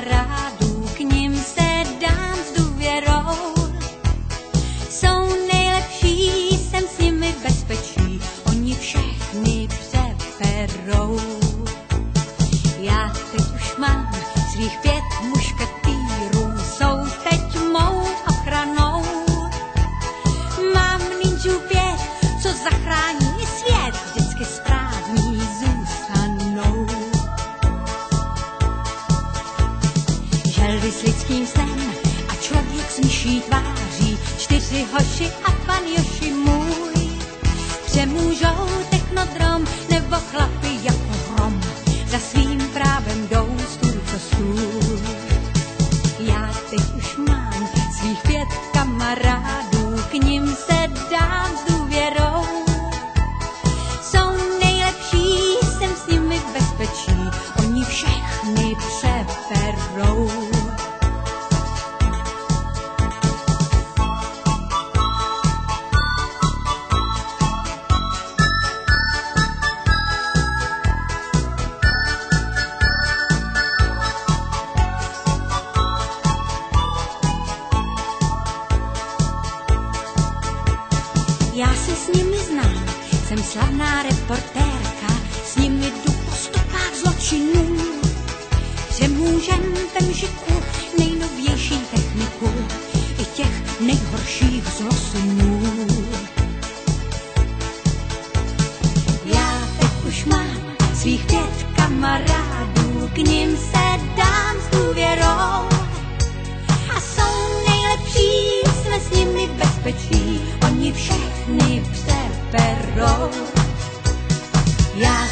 kamarádů, k nim se dám s důvěrou. Jsou nejlepší, jsem s nimi v bezpečí, oni všechny přeperou. Já teď už mám svých 5 mušketýrů, jsou teď mou ochranou. Mám ninjů 5, co zachrání svět, vždycky správní zůstanou. Želvy s lidským snem a člověk s myší tváří, 4 hoši a pan Joši můj. Přemůžou technodrom nebo chlapy jako hrom, za svým právem jdou stůl co stůl. Já teď už mám svých 5 kamarádů, k nim se dám s důvěrou. Jsou nejlepší, jsem s nimi v bezpečí, oni všechny přeperou. Já se s nimi znám, jsem slavná reportérka, s nimi jdu po stopách zločinů. Přemůžem ve mžiku nejnovější techniku i těch nejhorších zlosunů. Já teď už mám svých 5 kamarádů, k nim se dám s důvěrou. A jsou nejlepší, jsme s nimi v bezpečí, oni všechny přeperou. Já